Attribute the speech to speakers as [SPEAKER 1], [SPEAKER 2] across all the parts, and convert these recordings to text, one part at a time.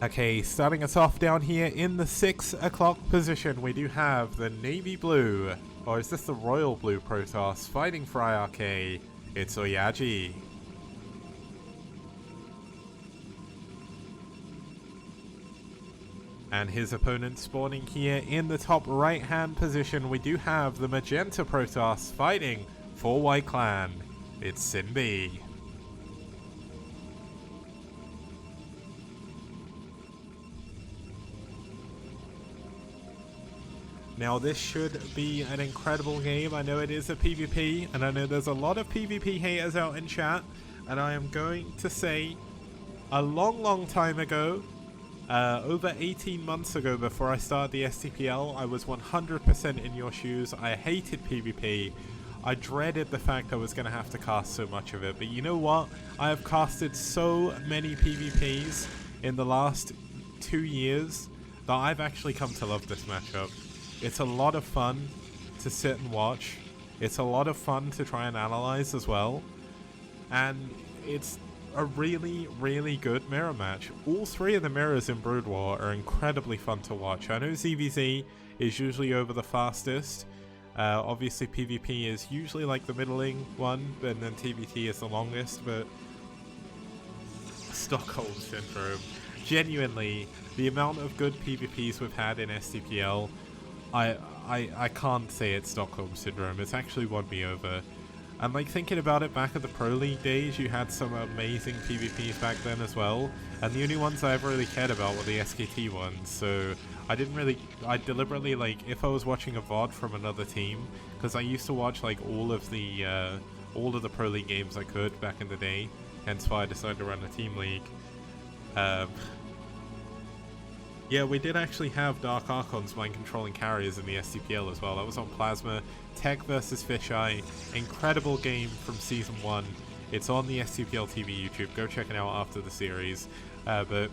[SPEAKER 1] Okay, starting us off down here in the 6 o'clock position, we do have the navy blue, or is this the royal blue Protoss, fighting for IRK. It's OyAji. And his opponent spawning here in the top right hand position, we do have the magenta Protoss fighting for White Clan. It's Sinbi. Now this should be an incredible game. I know it is a PvP, and I know there's a lot of PvP haters out in chat, and I am going to say a long time ago, over 18 months ago before I started the STPL, I was 100% in your shoes. I hated PvP. I dreaded the fact I was going to have to cast so much of it, but you know what? I have casted so many PvPs in the last 2 years that I've actually come to love this matchup. It's a lot of fun to sit and watch. It's a lot of fun to try and analyze as well. And it's a really good mirror match. All three of the mirrors in Brood War are incredibly fun to watch. I know ZVZ is usually over the fastest. Obviously PvP is usually like the middling one, and then TVT is the longest, but Stockholm Syndrome. Genuinely, the amount of good PvPs we've had in STPL, I can't say it's Stockholm Syndrome. It's actually won me over. And like thinking about it, back at the Pro League days, you had some amazing PvPs back then as well. And the only ones I ever really cared about were the SKT ones. So I deliberately, like, if I was watching a VOD from another team, because I used to watch like all of the Pro League games I could back in the day. Hence why I decided to run a team league. Yeah, we did actually have Dark Archons mind controlling carriers in the STPL as well. That was on Plasma. Tech versus Fisheye. Incredible game from Season 1. It's on the STPL TV YouTube. Go check it out after the series. But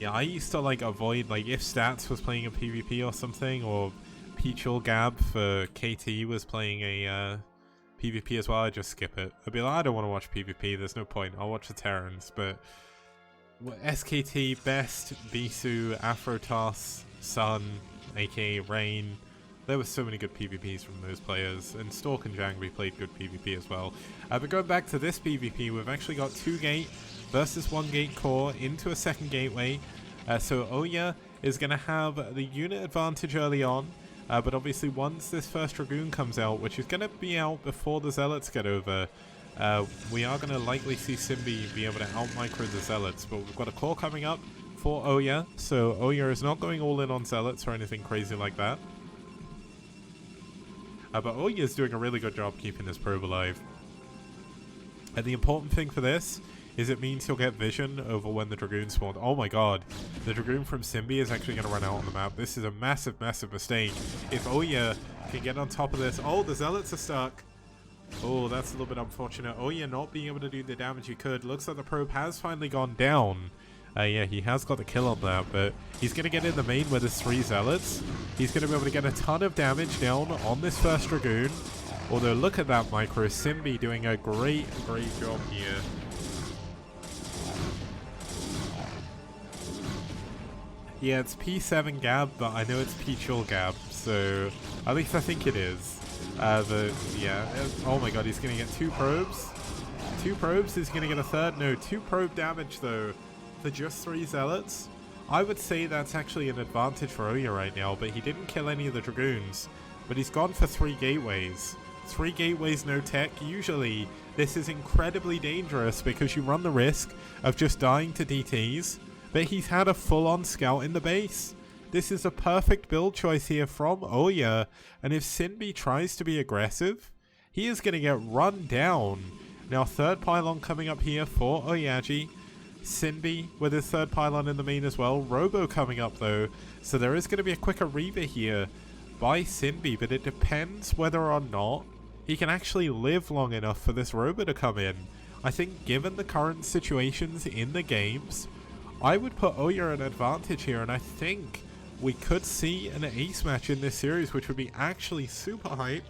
[SPEAKER 1] yeah, I used to like avoid, like, if Stats was playing a PvP or something, or Peachul Gab for KT was playing a PvP as well, I'd just skip it. I'd be like, I don't want to watch PvP, there's no point. I'll watch the Terrans. But SKT, Best, Bisu, Afrotoss, Sun, aka Rain. There were so many good PvPs from those players, and Stork and Jangby played good PvP as well. But going back to this PvP, we've actually got 2 gate versus 1 gate core into a second gateway. So Oya is going to have the unit advantage early on, but obviously once this first Dragoon comes out, which is going to be out before the Zealots get over, we are going to likely see Sinbi be able to out-micro the Zealots, but we've got a core coming up for Oya, so Oya is not going all in on Zealots or anything crazy like that. But Oya is doing a really good job keeping his probe alive. And the important thing for this is it means he'll get vision over when the Dragoon spawned. Oh my god, the Dragoon from Sinbi is actually going to run out on the map. This is a massive mistake. If Oya can get on top of this... Oh, the Zealots are stuck. Oh, that's a little bit unfortunate. Oya not being able to do the damage he could. Looks like the probe has finally gone down. Yeah, he has got the kill on that, but he's going to get in the main with his 3 Zealots. He's going to be able to get a ton of damage down on this first Dragoon. Although, look at that micro. Sinbi doing a great job here. Yeah, it's P7 Gab, but I know it's Peachul Gab, so at least I think it is. Yeah, oh my god, he's going to get 2 probes. 2 probes, he's going to get a third. No, 2 probe damage though. For just 3 Zealots. I would say that's actually an advantage for Oya right now, but he didn't kill any of the Dragoons. But he's gone for 3 gateways. 3 gateways, no tech. Usually, this is incredibly dangerous because you run the risk of just dying to DTs, but he's had a full-on scout in the base. This is a perfect build choice here from Oya, and if Sinbi tries to be aggressive, he is going to get run down. Now, third pylon coming up here for OyAji. Sinbi with his third pylon in the main as well. Robo coming up though, so there is going to be a quicker Reaver here by Sinbi, but it depends whether or not he can actually live long enough for this Robo to come in. I think given the current situations in the games, I would put Oya an advantage here, and I think we could see an ace match in this series, which would be actually super hype.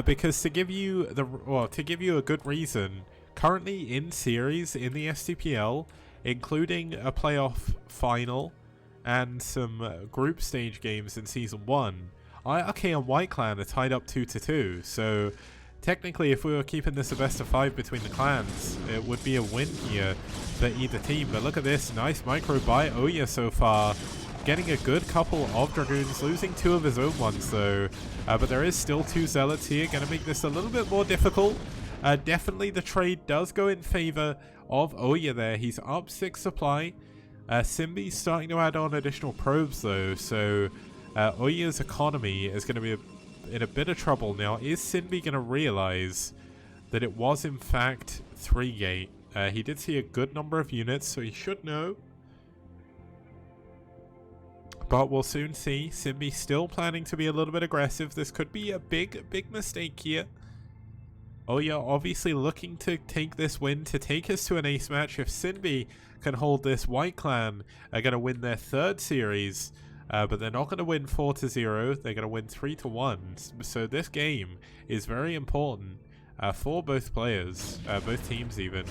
[SPEAKER 1] Because to give you a good reason, currently in series in the STPL, including a playoff final and some group stage games in Season 1. IRK and White Clan are tied up 2-2, so technically if we were keeping this a best of 5 between the clans, it would be a win here for either team. But look at this, nice micro by Oya so far, getting a good couple of Dragoons, losing 2 of his own ones though. But there is still 2 Zealots here, going to make this a little bit more difficult. Definitely the trade does go in favor of Oya there. He's up 6 supply. Sinbi's starting to add on additional probes though, so Oya's economy is going to be in a bit of trouble. Now, is Sinbi going to realize that it was in fact 3-gate? He did see a good number of units, so he should know. But we'll soon see. Sinbi still planning to be a little bit aggressive. This could be a big mistake here. Oya obviously looking to take this win to take us to an ace match. If Sinbi can hold this, White Clan are going to win their 3rd series. But they're not going to win 4-0. They're going to win 3-1. So this game is very important for both players, both teams even.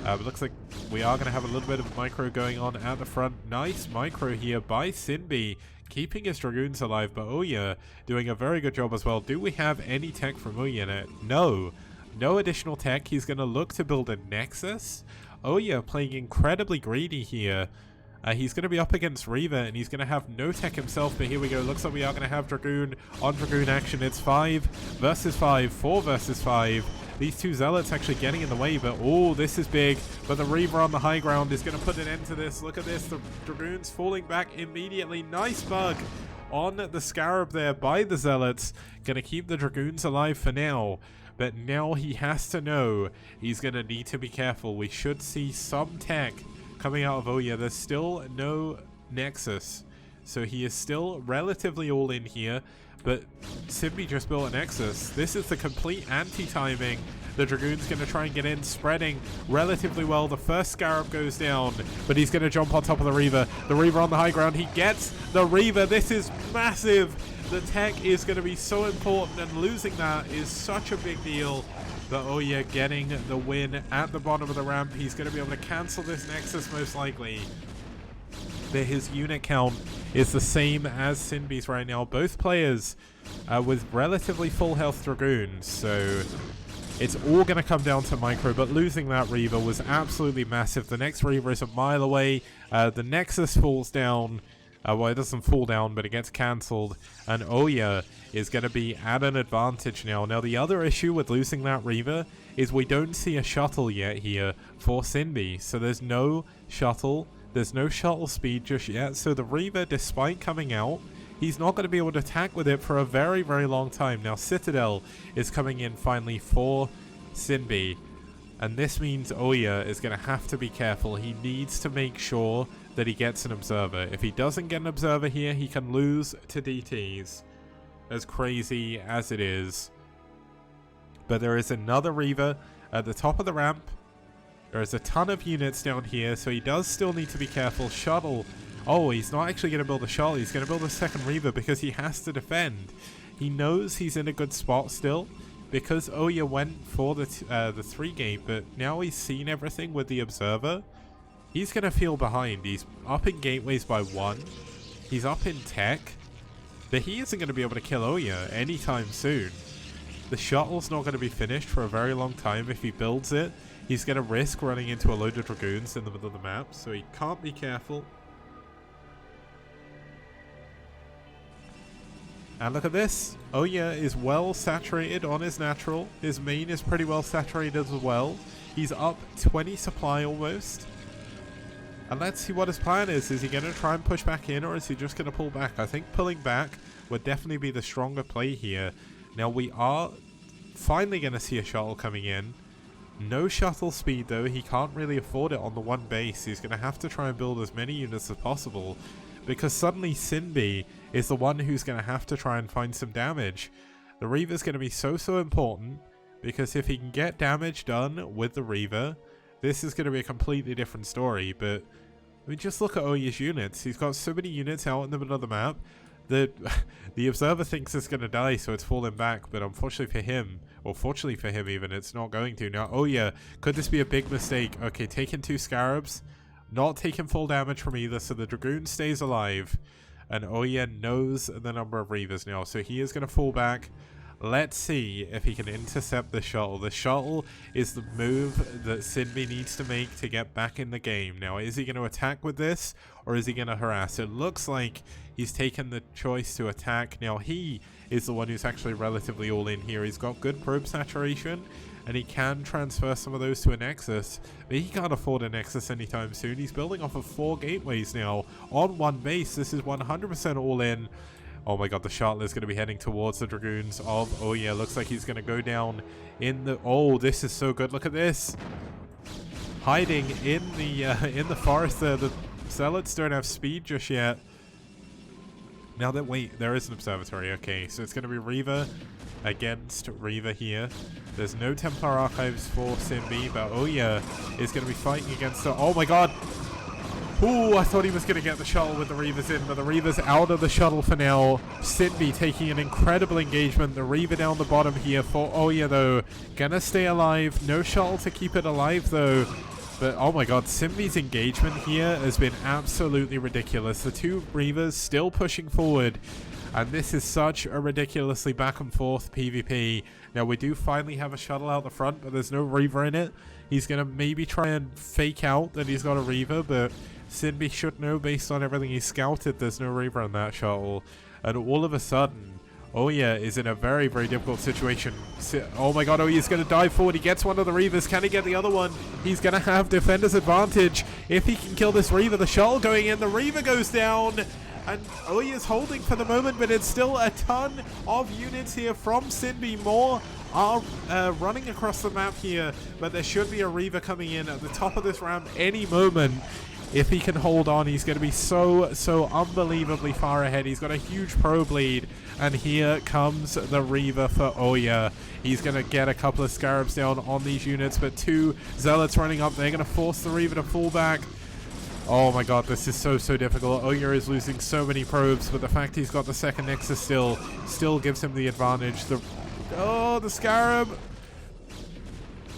[SPEAKER 1] But looks like we are going to have a little bit of micro going on at the front. Nice micro here by Sinbi, keeping his Dragoons alive. But Oya doing a very good job as well. Do we have any tech from Oya in it? No. No additional tech. He's going to look to build a Nexus. Oya playing incredibly greedy here. He's going to be up against Reaver, and he's going to have no tech himself, but here we go. Looks like we are going to have Dragoon on Dragoon action. It's 5 versus 5, 4 versus 5. These 2 Zealots actually getting in the way, but oh, this is big. But the Reaver on the high ground is going to put an end to this. Look at this, the Dragoons falling back immediately. Nice bug on the Scarab there by the Zealots. Going to keep the Dragoons alive for now. But now he has to know he's going to need to be careful. We should see some tech coming out of Oya. There's still no Nexus, so he is still relatively all in here, but Sinbi just built a Nexus. This is the complete anti-timing. The Dragoon's going to try and get in, spreading relatively well. The first Scarab goes down, but he's going to jump on top of the Reaver. The Reaver on the high ground. He gets the Reaver. This is massive. The tech is going to be so important, and losing that is such a big deal. But Oya getting the win at the bottom of the ramp. He's going to be able to cancel this Nexus most likely. But his unit count is the same as Sinbi's right now. Both players with relatively full health Dragoons. So it's all going to come down to micro. But losing that Reaver was absolutely massive. The next Reaver is a mile away. The Nexus falls down. Well, it doesn't fall down, but it gets cancelled. And Oya is going to be at an advantage now. Now, the other issue with losing that Reaver is we don't see a shuttle yet here for Sinbi. So there's no shuttle. There's no shuttle speed just yet. So the Reaver, despite coming out, he's not going to be able to attack with it for a very long time. Now, Citadel is coming in finally for Sinbi. And this means Oya is going to have to be careful. He needs to make sure that he gets an observer. If he doesn't get an observer here, he can lose to DTs, as crazy as it is. But there is another Reaver at the top of the ramp. There is a ton of units down here, so he does still need to be careful. Shuttle. Oh, he's not actually going to build a shuttle. He's going to build a second Reaver because he has to defend. He knows he's in a good spot still, because Oya went for the 3-gate, but now he's seen everything with the observer. He's going to feel behind. He's up in gateways by 1. He's up in tech. But he isn't going to be able to kill Oya anytime soon. The shuttle's not going to be finished for a very long time. If he builds it, he's going to risk running into a load of Dragoons in the middle of the map. So he can't be careful. And look at this. Oya is well saturated on his natural. His main is pretty well saturated as well. He's up 20 supply almost. And let's see what his plan is. Is he going to try and push back in, or is he just going to pull back? I think pulling back would definitely be the stronger play here. Now, we are finally going to see a shuttle coming in. No shuttle speed, though. He can't really afford it on the one base. He's going to have to try and build as many units as possible, because suddenly Sinbi is the one who's going to have to try and find some damage. The Reaver's going to be so important, because if he can get damage done with the Reaver, this is going to be a completely different story. But I mean, just look at Oya's units. He's got so many units out in the middle of the map. the observer thinks it's going to die, so it's falling back, but unfortunately for him, or fortunately for him even, it's not going to. Now, oh yeah, could this be a big mistake? Okay, taking 2 scarabs, not taking full damage from either, so the Dragoon stays alive, and oh yeah knows the number of Reavers now, so he is going to fall back. Let's see if he can intercept the shuttle. The shuttle is the move that Sinbi needs to make to get back in the game. Now, is he going to attack with this, or is he going to harass? It looks like he's taken the choice to attack. Now, he is the one who's actually relatively all in here. He's got good probe saturation, and he can transfer some of those to a Nexus, but he can't afford a Nexus anytime soon. He's building off of 4 gateways now on 1 base. This is 100% all in. Oh my god, the shuttle is going to be heading towards the Dragoons of... Oh yeah, looks like he's going to go down in the... Oh, this is so good. Look at this. Hiding in the forest there. The Zealots don't have speed just yet. Now that... Wait, there is an observatory. Okay, so it's going to be Reaver against Reaver here. There's no Templar Archives for Sinbi, but oh yeah, is going to be fighting against the... Oh my god! Ooh, I thought he was going to get the shuttle with the Reavers in, but the Reaver's out of the shuttle for now. Sinbi taking an incredible engagement. The Reaver down the bottom here for Oya, though. Gonna stay alive. No shuttle to keep it alive, though. But, oh my god, Sinbi's engagement here has been absolutely ridiculous. The 2 Reavers still pushing forward. And this is such a ridiculously back and forth PvP. Now, we do finally have a shuttle out the front, but there's no Reaver in it. He's going to maybe try and fake out that he's got a Reaver, but Sinbi should know based on everything he scouted there's no Reaver on that shuttle. And all of a sudden, Oya is in a very, very difficult situation. Oh my god, Oya's going to dive forward. He gets one of the Reavers. Can he get the other one? He's going to have defender's advantage. If he can kill this Reaver, the shuttle going in, the Reaver goes down. And Oya's holding for the moment, but it's still a ton of units here from Sinbi. More are running across the map here, but there should be a Reaver coming in at the top of this ramp any moment. If he can hold on, he's going to be so unbelievably far ahead. He's got a huge probe lead, and here comes the Reaver for Oya. He's going to get a couple of Scarabs down on these units, but 2 Zealots running up. They're going to force the Reaver to fall back. Oh my god, this is so difficult. Oya is losing so many probes, but the fact he's got the second Nexus still gives him the advantage. The Scarab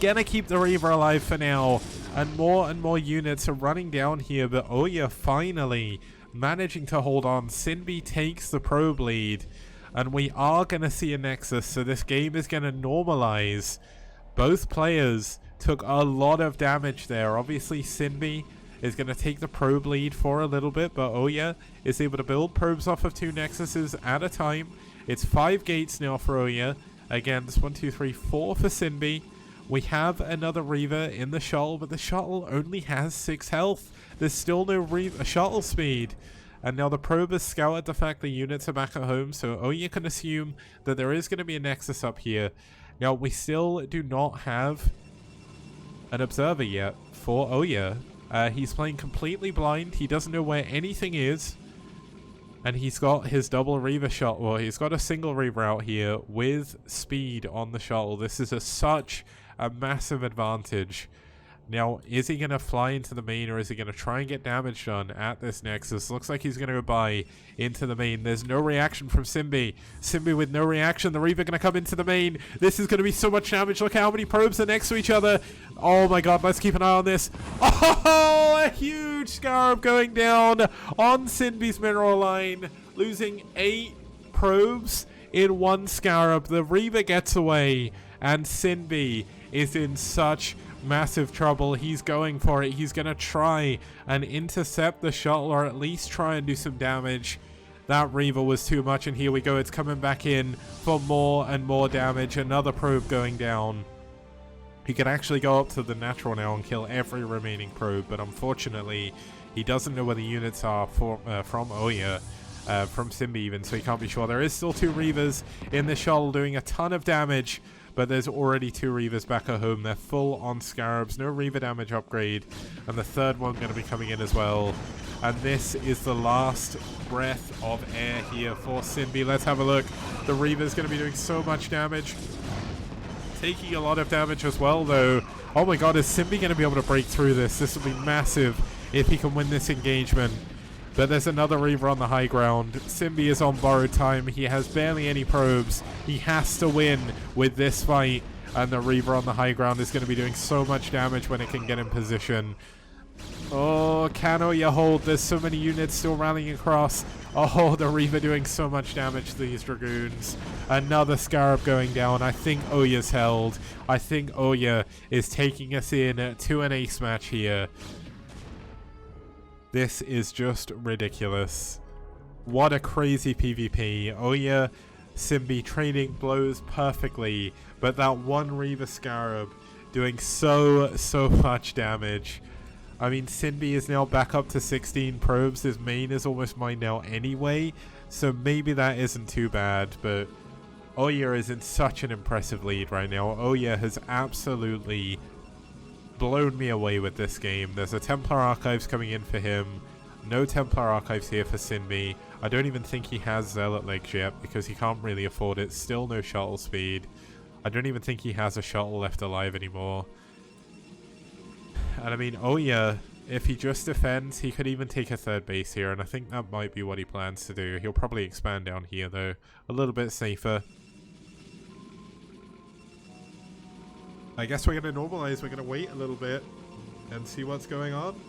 [SPEAKER 1] gonna keep the Reaver alive for now, and more units are running down here, but Oya finally managing to hold on. Sinbi takes the probe lead, and we are gonna see a Nexus, so this game is gonna normalize. Both players took a lot of damage there. Obviously Sinbi is going to take the probe lead for a little bit, but Oya is able to build probes off of 2 Nexuses at a time. It's 5 gates now for Oya. Again, this 1, 2, 3, 4 for Sinbi. We have another Reaver in the shuttle, but the shuttle only has 6 health. There's still no shuttle speed. And now the probe has scouted the fact the units are back at home, so Oya can assume that there is going to be a Nexus up here. Now, we still do not have an observer yet for Oya. He's playing completely blind. He doesn't know where anything is. And he's got his double Reaver shuttle. Well, he's got a single Reaver out here with speed on the shuttle. This is such a massive advantage. Now, is he going to fly into the main, or is he going to try and get damage done at this Nexus? Looks like he's going to go by into the main. There's no reaction from Sinbi. Sinbi with no reaction. The Reaver going to come into the main. This is going to be so much damage. Look how many probes are next to each other. Oh my god, let's keep an eye on this. Oh, a huge Scarab going down on Sinbi's mineral line. Losing 8 probes in 1 Scarab. The Reaver gets away, and Sinbi is in such massive trouble. He's going for it. He's going to try and intercept the shuttle, or at least try and do some damage. That Reaver was too much, and here we go. It's coming back in for more and more damage. Another probe going down. He can actually go up to the natural now and kill every remaining probe, but unfortunately he doesn't know where the units are from Oya, from Sinbi even, so he can't be sure. There is still 2 Reavers in the shuttle doing a ton of damage, but there's already 2 Reavers back at home. They're full on Scarabs, no Reaver damage upgrade, and the third one going to be coming in as well. And this is the last breath of air here for Sinbi. Let's have a look. The Reaver's going to be doing so much damage. Taking a lot of damage as well, though. Oh my god, is Sinbi going to be able to break through this? This will be massive if he can win this engagement. But there's another Reaver on the high ground. Sinbi is on borrowed time. He has barely any probes. He has to win with this fight. And the Reaver on the high ground is going to be doing so much damage when it can get in position. Oh, can Oya hold? There's so many units still rallying across. Oh, the Reaver doing so much damage to these Dragoons. Another Scarab going down. I think Oya's held. I think Oya is taking us in to an ace match here. This is just ridiculous. What a crazy PvP. Oya, Sinbi trading blows perfectly, but that one Reaver Scarab doing so much damage. I mean, Sinbi is now back up to 16 probes. His main is almost mine now anyway, so maybe that isn't too bad, but Oya is in such an impressive lead right now. Oya has absolutely blown me away with this game. There's a Templar Archives coming in for him. No Templar Archives here for Sinbi. I don't even think he has Zealot legs yet because he can't really afford it. Still no shuttle speed. I don't even think he has a shuttle left alive anymore. And I mean, Oya, if he just defends, he could even take a third base here, and I think that might be what he plans to do. He'll probably expand down here though, a little bit safer. I guess we're going to normalize, we're going to wait a little bit and see what's going on.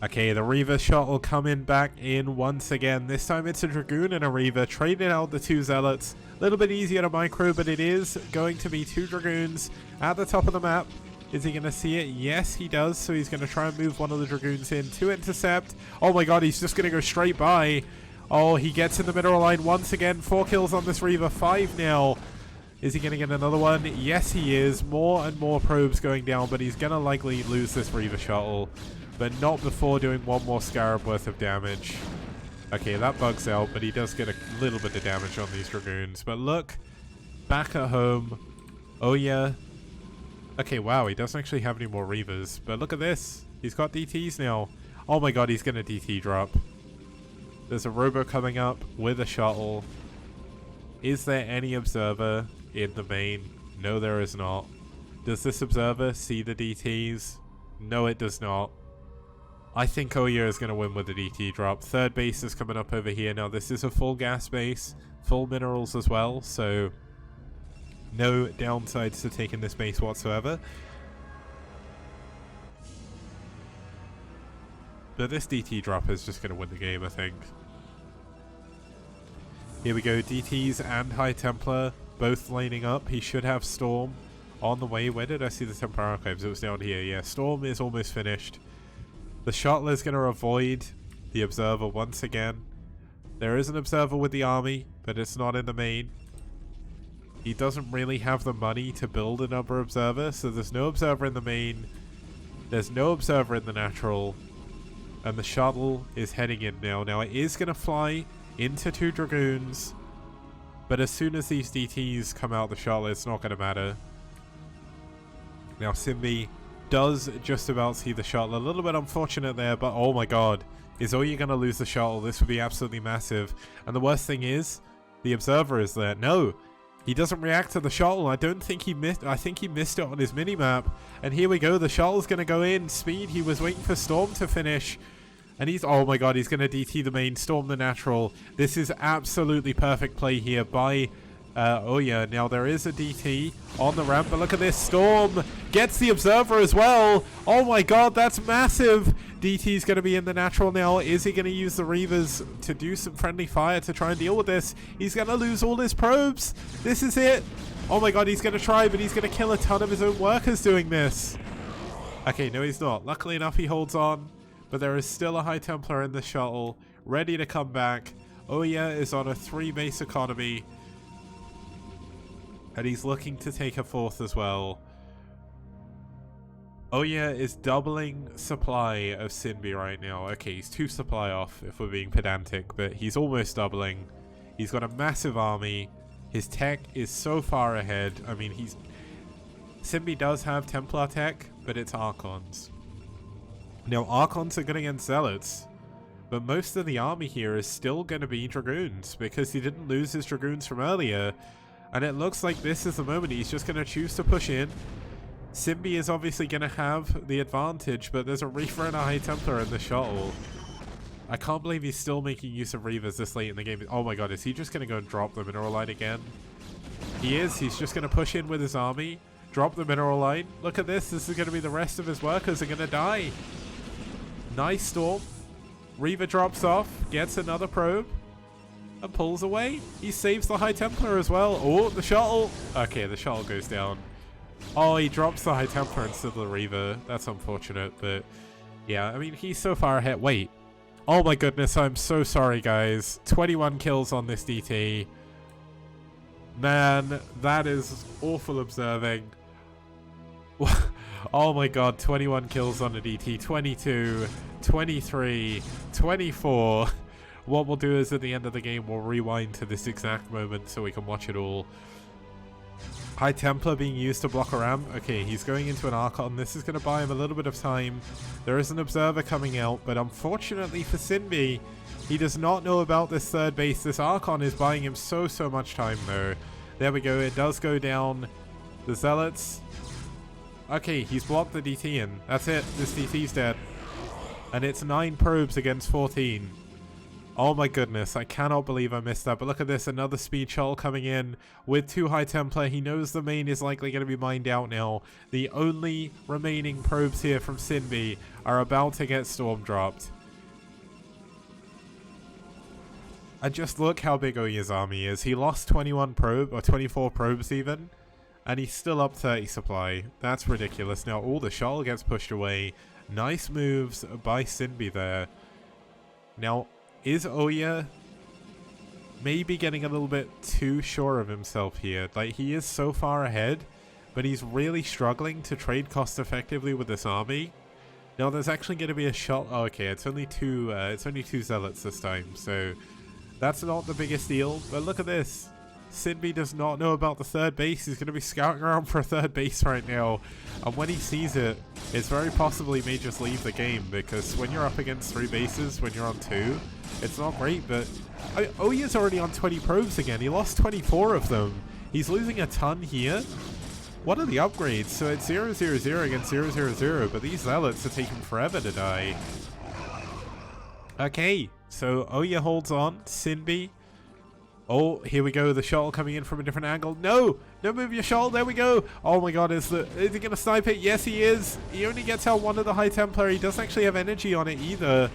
[SPEAKER 1] Okay, the Reaver shuttle coming back in once again. This time it's a Dragoon and a Reaver, trading out the two Zealots. A little bit easier to micro, but it is going to be two Dragoons at the top of the map. Is he going to see it? Yes, he does. So he's going to try and move one of the Dragoons in to intercept. Oh my god, he's just going to go straight by. Oh, he gets in the middle line once again. 4 kills on this Reaver, 5 now. Is he going to get another one? Yes, he is. More and more probes going down, but he's going to likely lose this Reaver shuttle. But not before doing one more Scarab worth of damage. Okay, that bugs out, but he does get a little bit of damage on these Dragoons. But look, back at home. Oh yeah. Okay, wow, he doesn't actually have any more Reavers. But look at this. He's got DTs now. Oh my god, he's going to DT drop. There's a Robo coming up with a shuttle. Is there any Observer in the main? No, there is not. Does this Observer see the DTs? No, it does not. I think Oya is going to win with the DT drop. Third base is coming up over here. Now, this is a full gas base, full minerals as well, so no downsides to taking this base whatsoever. But this DT drop is just going to win the game, I think. Here we go, DTs and High Templar both lining up. He should have Storm on the way. Where did I see the Templar Archives? It was down here. Yeah, Storm is almost finished. The shuttle is going to avoid the Observer once again. There is an Observer with the army, but it's not in the main. He doesn't really have the money to build another Observer, so there's no Observer in the main. There's no Observer in the natural. And the shuttle is heading in now. Now it is going to fly into 2 Dragoons, but as soon as these DTs come out the shuttle, it's not going to matter. Now Sinbi does just about see the shuttle. A little bit unfortunate there, but oh my god. Is Oya going to lose the shuttle? This would be absolutely massive. And the worst thing is, the Observer is there. No, he doesn't react to the shuttle. I don't think he missed. I think he missed it on his minimap. And here we go. The shuttle's going to go in. Speed. He was waiting for Storm to finish. And he's, oh my god, he's going to DT the main, Storm the natural. This is absolutely perfect play here by Oya. Now there is a DT on the ramp, but look at this. Storm gets the Observer as well. Oh my god, that's massive. DT's going to be in the natural now. Is he going to use the Reavers to do some friendly fire to try and deal with this? He's going to lose all his probes. This is it. Oh my god, he's going to try, but he's going to kill a ton of his own workers doing this. Okay, no he's not. Luckily enough, he holds on. But there is still a High Templar in the shuttle, ready to come back. Oya is on a 3-base economy. And he's looking to take a 4th as well. Oya is doubling supply of Sinbi right now. Okay, he's 2 supply off if we're being pedantic, but he's almost doubling. He's got a massive army. His tech is so far ahead. I mean, Sinbi does have Templar tech, but it's Archons. Now, Archons are good against Zealots, but most of the army here is still going to be Dragoons, because he didn't lose his Dragoons from earlier. And it looks like this is the moment he's just going to choose to push in. Sinbi is obviously going to have the advantage, but there's a Reaver and a High Templar in the shuttle. I can't believe he's still making use of Reavers this late in the game. Oh my god, is he just going to go and drop the Mineral Line again? He is. He's just going to push in with his army, drop the Mineral Line. Look at this. This is going to be the rest of his workers are going to die. Nice storm. Reaver drops off, gets another probe, and pulls away. He saves the High Templar as well. Oh, the shuttle. Okay, the shuttle goes down. Oh, he drops the High Templar instead of the Reaver. That's unfortunate, but yeah, I mean, he's so far ahead. Wait. Oh my goodness, I'm so sorry, guys. 21 kills on this DT. Man, that is awful observing. Oh my god, 21 kills on a DT. 22, 23, 24. What we'll do is at the end of the game, we'll rewind to this exact moment so we can watch it all. High Templar being used to block a ramp. Okay, he's going into an Archon. This is going to buy him a little bit of time. There is an Observer coming out, but unfortunately for Sinbi, he does not know about this third base. This Archon is buying him so much time though. There we go. It does go down. The Zealots. Okay, he's blocked the DT in. That's it. This DT's dead. And it's 9 probes against 14. Oh my goodness, I cannot believe I missed that. But look at this, another speed shuttle coming in with 2 High Templar. He knows the main is likely going to be mined out now. The only remaining probes here from Sinbi are about to get storm dropped. And just look how big OyA's army is. He lost 21 probe, or 24 probes even, and he's still up 30 supply. That's ridiculous. Now all the shuttle gets pushed away. Nice moves by Sinbi there. Now, is OyA maybe getting a little bit too sure of himself here? Like, he is so far ahead, but he's really struggling to trade cost effectively with this army. Now, there's actually going to be a shot. Oh, okay, it's only two Zealots this time, so that's not the biggest deal. But look at this. Sinbi does not know about the third base. He's going to be scouting around for a third base right now. And when he sees it, it's very possible he may just leave the game, because when you're up against 3 bases, when you're on 2, it's not great. But OyA's already on 20 probes again. He lost 24 of them. He's losing a ton here. What are the upgrades? So it's 0-0-0 against 0-0-0, but these Zealots are taking forever to die. Okay, so OyA holds on. Sinbi. Oh, here we go. The shuttle coming in from a different angle. No! No, move your shuttle. There we go. Oh my god, is he going to snipe it? Yes, he is. He only gets out 1 of the High Templar. He doesn't actually have energy on it either.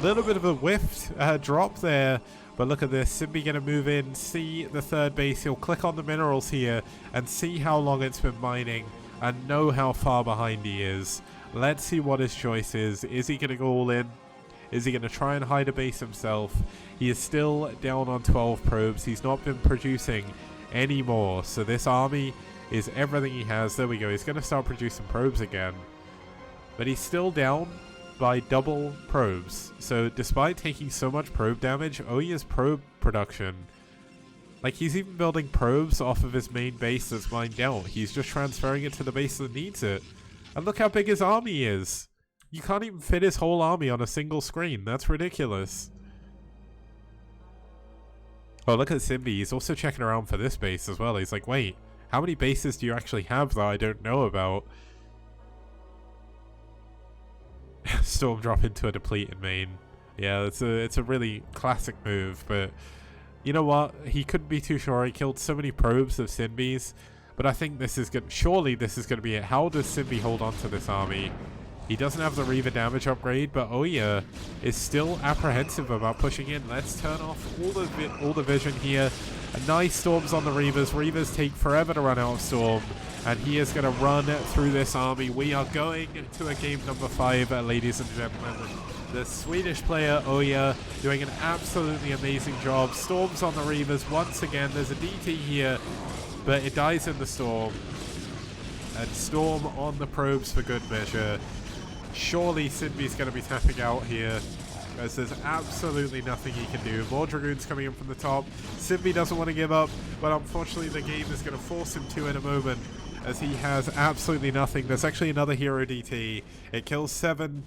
[SPEAKER 1] Little bit of a whiffed drop there. But look at this. Sinbi going to move in, see the third base. He'll click on the minerals here and see how long it's been mining and know how far behind he is. Let's see what his choice is. Is he going to go all in? Is he going to try and hide a base himself? He is still down on 12 probes. He's not been producing any more. So this army is everything he has. There we go. He's going to start producing probes again. But he's still down by double probes. So despite taking so much probe damage, OyA's probe production, like, he's even building probes off of his main base that's mined out. He's just transferring it to the base that needs it. And look how big his army is. You can't even fit his whole army on a single screen. That's ridiculous. Oh, look at Sinbi. He's also checking around for this base as well. He's like, wait, how many bases do you actually have that I don't know about? Storm drop into a depleted main. Yeah, it's a really classic move, but you know what? He couldn't be too sure. He killed so many probes of Sinbi's, but I think this is good. Surely this is going to be it. How does Sinbi hold on to this army? He doesn't have the Reaver damage upgrade, but OyA is still apprehensive about pushing in. Let's turn off all the vision here. A nice storms on the Reavers. Reavers take forever to run out of storm, and he is going to run through this army. We are going to a game number 5, ladies and gentlemen. The Swedish player OyA doing an absolutely amazing job. Storms on the Reavers once again. There's a DT here, but it dies in the storm. And storm on the probes for good measure. Surely Sinbi's going to be tapping out here, as there's absolutely nothing he can do. More Dragoons coming in from the top. Sinbi doesn't want to give up, but unfortunately the game is going to force him to in a moment, as he has absolutely nothing. There's actually another hero DT. It kills 7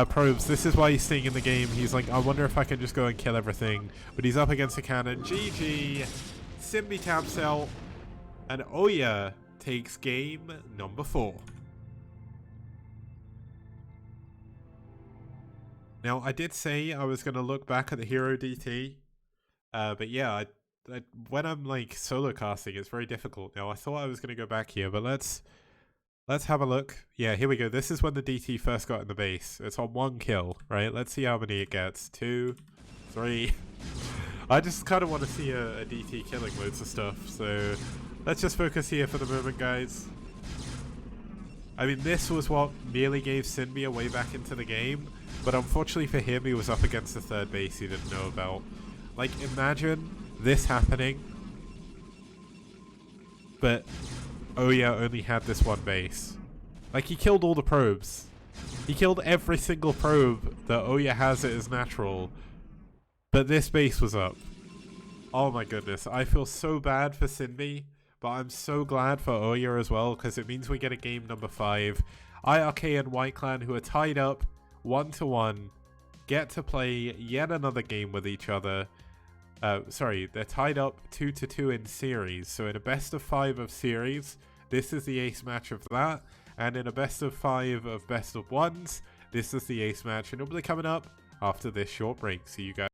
[SPEAKER 1] probes. This is why he's staying in the game. He's like, I wonder if I can just go and kill everything. But he's up against a cannon. GG. Sinbi taps out, and Oya takes game number 4. Now, I did say I was going to look back at the hero DT, but yeah, when I'm like solo casting, it's very difficult. Now, I thought I was going to go back here, but let's have a look. Yeah, here we go. This is when the DT first got in the base. It's on 1 kill, right? Let's see how many it gets. 2, 3. I just kind of want to see a DT killing loads of stuff, so let's just focus here for the moment, guys. I mean, this was what nearly gave Sinbi a way back into the game, but unfortunately for him, he was up against the third base he didn't know about. Like, imagine this happening, but Oya only had this one base. Like, he killed all the probes. He killed every single probe that Oya has at his natural, but this base was up. Oh my goodness, I feel so bad for Sinbi, but I'm so glad for Oya as well, because it means we get a game number 5. IRK and White Clan, who are tied up 1-1, get to play yet another game with each other. Sorry, they're tied up 2-2 in series, so in a best of 5 of series, this is the ace match of that, and in a best of 5 of best of 1s, this is the ace match, and it'll be coming up after this short break. See you guys.